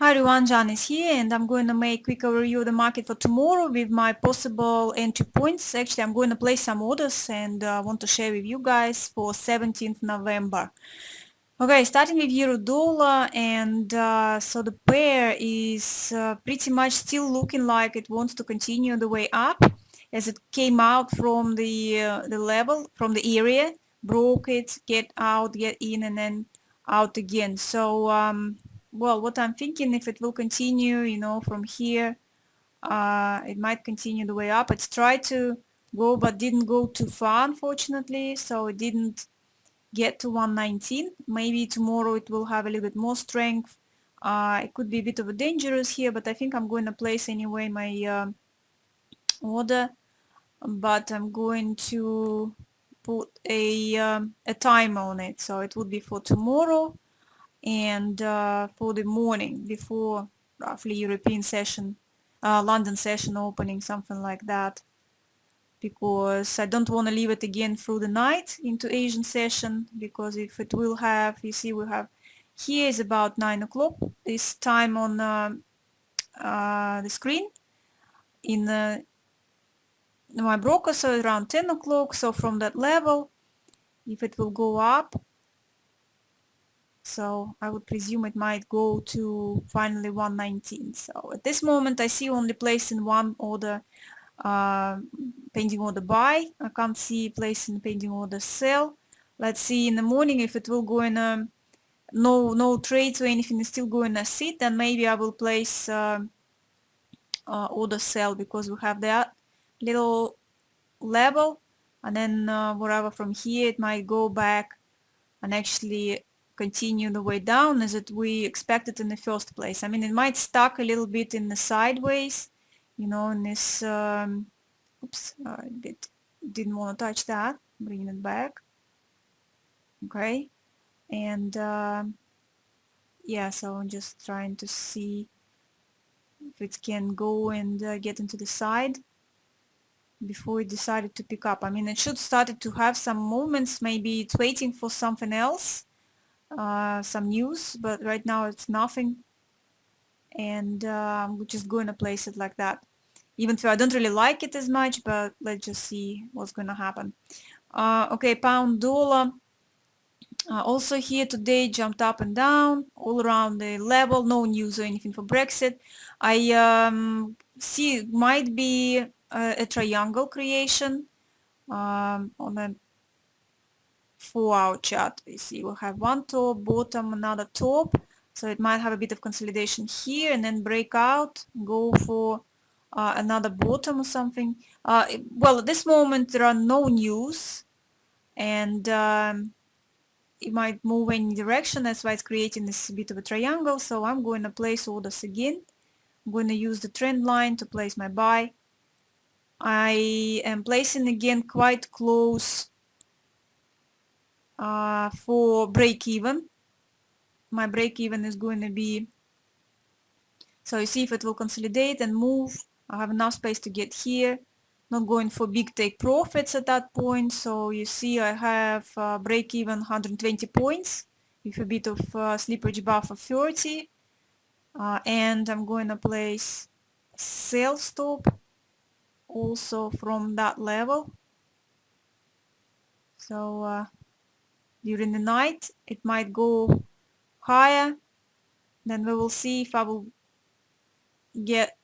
Hi everyone, Jan is here and I'm going to make a quick overview of the market for tomorrow with my possible entry points. Actually, I'm going to place some orders and want to share with you guys for 17th November. Okay, starting with euro dollar, and so the pair is pretty much still looking like it wants to continue the way up as it came out from the level, from the area, broke it, get out, get in, and then out again. So well, what I'm thinking, if it will continue, from here, it might continue the way up. It's tried to go but didn't go too far, unfortunately, so it didn't get to 119. Maybe tomorrow it will have a little bit more strength. It could be a bit of a dangerous here, but I think I'm going to place anyway my order, but I'm going to put a time on it, so it would be for tomorrow and for the morning before roughly European session, London session opening, something like that, because I don't want to leave it again through the night into Asian session, because if it will have, you see, we have here is about 9 o'clock this time on the screen in my broker, so around 10 o'clock. So from that level, if it will go up, so I would presume it might go to finally 119. So at this moment I see only placing one order, pending order buy. I can't see placing pending order sell. Let's see in the morning if it will go in no trades or anything is still going to sit, then maybe I will place order sell, because we have that little level, and then wherever from here it might go back and actually continue the way down as we expected in the first place. I mean, it might stuck a little bit in the sideways, in this, oops, I didn't want to touch that, bring it back, okay, and yeah, so I'm just trying to see if it can go and get into the side before it decided to pick up. I mean, it should started to have some movements, maybe it's waiting for something else, some news, but right now it's nothing, and I'm just going to place it like that, even though I don't really like it as much, but let's just see what's going to happen. Okay, pound dollar also here today jumped up and down all around the level. No news or anything for Brexit. I see it might be a triangle creation on a 4-hour chart. You see we'll have one top, bottom, another top, so it might have a bit of consolidation here and then break out, go for another bottom or something. Well, at this moment there are no news, and it might move any direction. That's why it's creating this bit of a triangle. So I'm going to place orders again. I'm going to use the trend line to place my buy. I am placing again quite close for break even. My break even is going to be, so you see if it will consolidate and move. I have enough space to get here, not going for big take profits at that point. So you see I have break even 120 points with a bit of slippage buffer 30, and I'm going to place sell stop also from that level. So during the night it might go higher, then we will see if I will get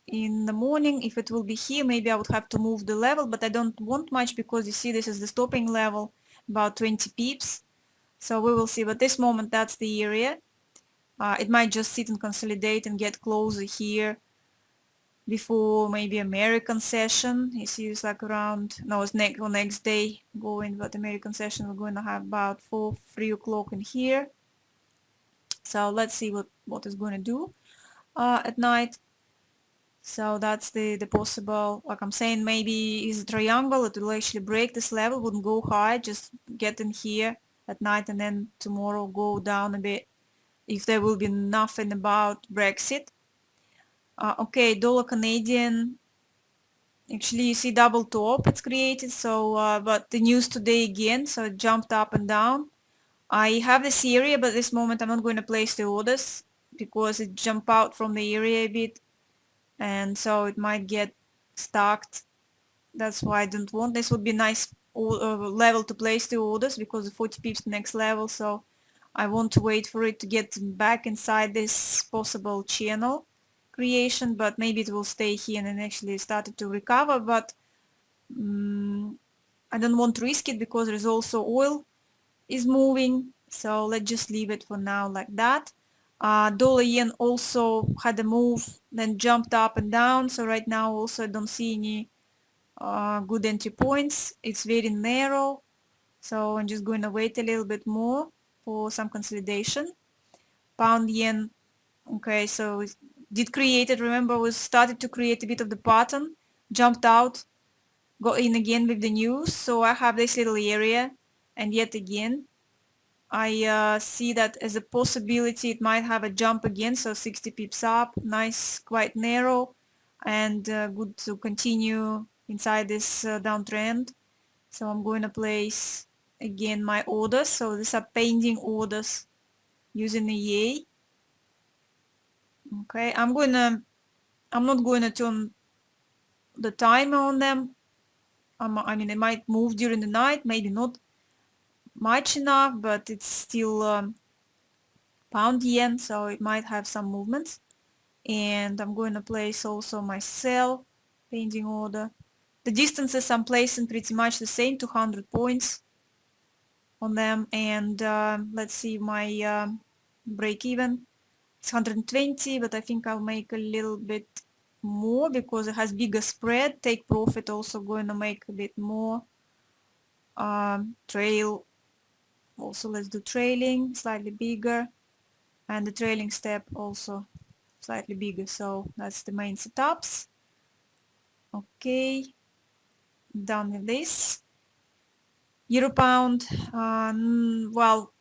in the morning. If it will be here, maybe I would have to move the level, but I don't want much, because you see this is the stopping level, about 20 pips. So we will see, but this moment that's the area. It might just sit and consolidate and get closer here before maybe American session. You see it's like around, no, it's next day going, but American session we're going to have about 3 o'clock in here. So let's see what it's going to do at night. So that's the possible, like I'm saying, maybe is a triangle, it will actually break this level, wouldn't go high, just get in here at night and then tomorrow go down a bit if there will be nothing about Brexit. Okay, dollar Canadian, actually you see double top it's created, so but the news today again, so it jumped up and down. I have this area, but at this moment I'm not going to place the orders. because it jumped out from the area a bit, and so it might get stuck. That's why I don't want. This would be nice level to place the orders, because the 40 pips next level, so I want to wait for it to get back inside this possible channel creation, but maybe it will stay here and then actually started to recover, but I don't want to risk it because there is also oil is moving, so let's just leave it for now like that. Dollar yen also had a move, then jumped up and down, so right now also I don't see any good entry points. It's very narrow, so I'm just going to wait a little bit more for some consolidation. Pound yen, okay, so it did create it, remember, we started to create a bit of the pattern, jumped out, go in again with the news, so I have this little area, and yet again I see that as a possibility it might have a jump again, so 60 pips up, nice, quite narrow, and good to continue inside this downtrend. So I'm going to place again my orders. So these are pending orders using the EA. Okay, I'm not going to turn the timer on them. I mean, it might move during the night, maybe not much enough, but it's still pound yen, so it might have some movements. And I'm going to place also my sell pending order. The distances I'm placing pretty much the same, 200 points on them, and let's see my break even. It's 120, but I think I'll make a little bit more because it has bigger spread. Take profit also going to make a bit more. Trail also, let's do trailing, slightly bigger, and the trailing step also slightly bigger. So that's the main setups. Okay, done with this. Euro pound, well,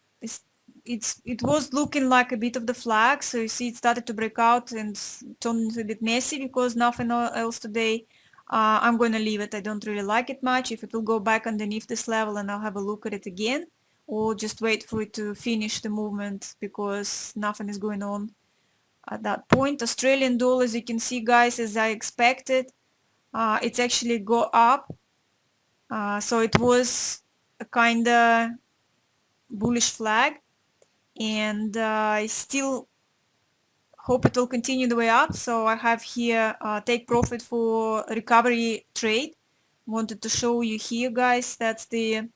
it was looking like a bit of the flag, so you see it started to break out and turn into a bit messy because nothing else today. I'm going to leave it. I don't really like it much. If it will go back underneath this level, and I'll have a look at it again, or just wait for it to finish the movement because nothing is going on at that point. Australian dollar, as you can see, guys, as I expected, it's actually go up. So it was a kind of bullish flag, and I still hope it will continue the way up. So I have here take profit for recovery trade. Wanted to show you here, guys. That's the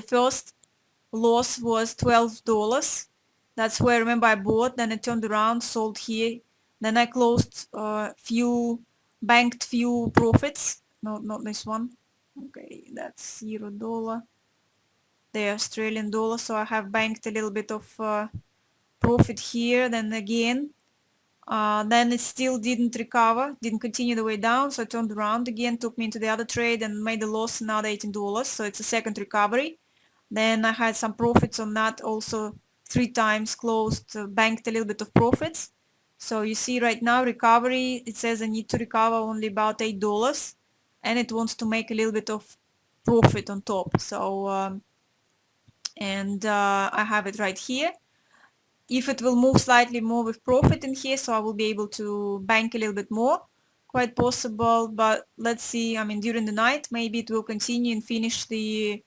first loss was $12. That's where, remember, I bought, then I turned around, sold here, then I closed banked few profits. No, not this one. Okay, that's $0, the Australian dollar. So I have banked a little bit of profit here, then again. Then it still didn't recover, didn't continue the way down, so I turned around again, took me into the other trade and made a loss, another $18. So it's a second recovery. Then I had some profits on that also, 3 times closed, banked a little bit of profits. So you see right now recovery, it says I need to recover only about $8, and it wants to make a little bit of profit on top. So I have it right here. If it will move slightly more with profit in here, so I will be able to bank a little bit more, quite possible, but let's see. I mean, during the night maybe it will continue and finish the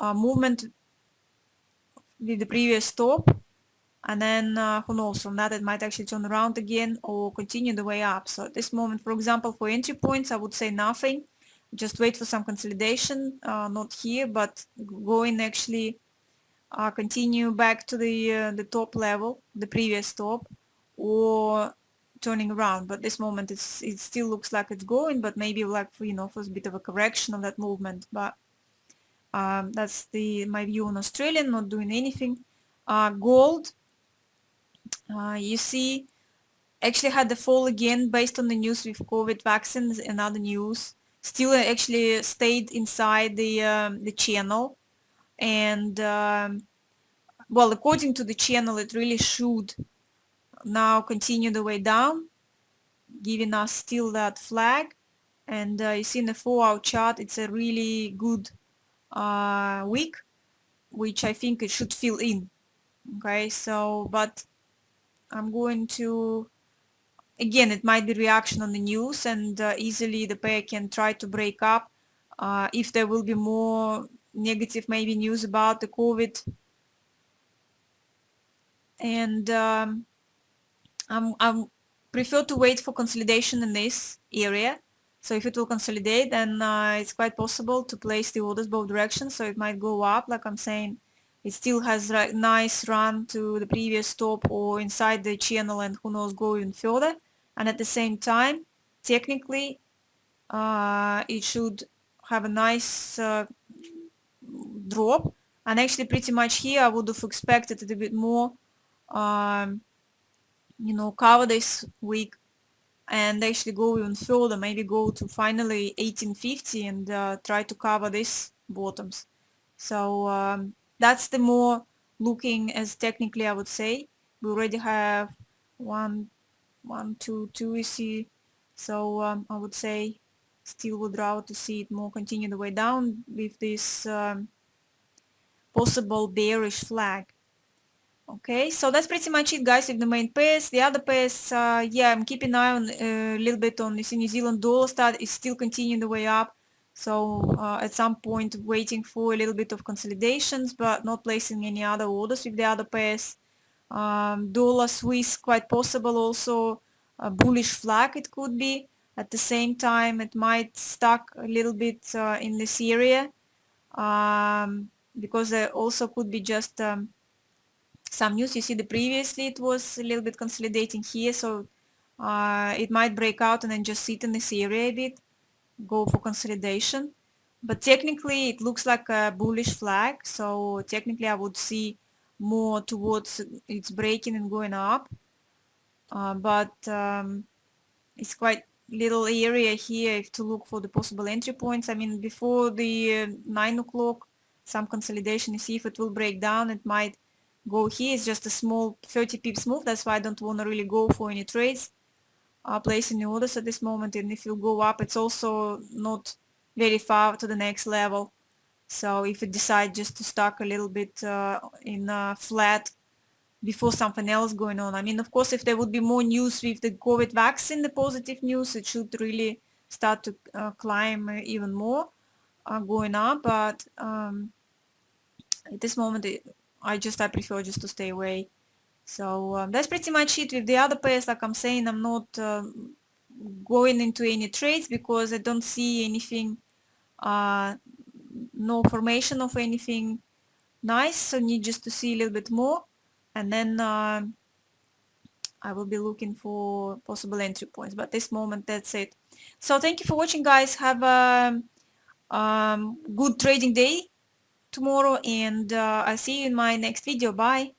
movement with the previous stop, and then who knows, from that it might actually turn around again or continue the way up. So at this moment, for example, for entry points, I would say nothing, just wait for some consolidation, not here, but going actually continue back to the top level, the previous top, or turning around. But this moment it still looks like it's going, but maybe like for a bit of a correction of that movement. But that's my view on Australian, not doing anything. Gold, you see, actually had the fall again based on the news with COVID vaccines and other news. Still actually stayed inside the channel, and well, according to the channel, it really should now continue the way down, giving us still that flag. And you see in the 4-hour chart, it's a really good week, which I think it should fill in. Okay, so, but I'm going to, again, it might be reaction on the news, and easily the pair can try to break up if there will be more negative maybe news about the COVID. And I'm prefer to wait for consolidation in this area. So if it will consolidate, then it's quite possible to place the orders both directions. So it might go up, like I'm saying. It still has a nice run to the previous stop or inside the channel, and who knows, go even further. And at the same time, technically, it should have a nice drop. And actually, pretty much here, I would have expected it a bit more, um, cover this week and actually go even further, maybe go to finally 1850 and try to cover these bottoms. So that's the more looking as technically, I would say. We already have two, you see. So I would say still would rather to see it more continue the way down with this possible bearish flag. Okay, so that's pretty much it, guys, with the main pairs. The other pairs, yeah, I'm keeping an eye on a little bit on this New Zealand dollar start is still continuing the way up. So at some point waiting for a little bit of consolidations, but not placing any other orders with the other pairs. Dollar Swiss, quite possible also a bullish flag it could be. At the same time, it might stuck a little bit in this area because there also could be just some news. You see, the previously it was a little bit consolidating here, so it might break out and then just sit in this area a bit, go for consolidation. But technically it looks like a bullish flag, so technically I would see more towards it's breaking and going up, but it's quite little area here if to look for the possible entry points. I mean, before the 9 o'clock, some consolidation, you see if it will break down, it might go here. It's just a small 30 pips move. That's why I don't want to really go for any trades, placing the orders at this moment. And if you go up, it's also not very far to the next level. So if you decide just to stuck a little bit in flat before something else going on. I mean, of course, if there would be more news with the COVID vaccine, the positive news, it should really start to climb even more, going up. But at this moment, I prefer just to stay away. So that's pretty much it with the other pairs. Like I'm saying, I'm not going into any trades because I don't see anything, no formation of anything nice. So need just to see a little bit more, and then I will be looking for possible entry points. But this moment, that's it. So thank you for watching, guys. Have a good trading day tomorrow, and I'll see you in my next video. Bye.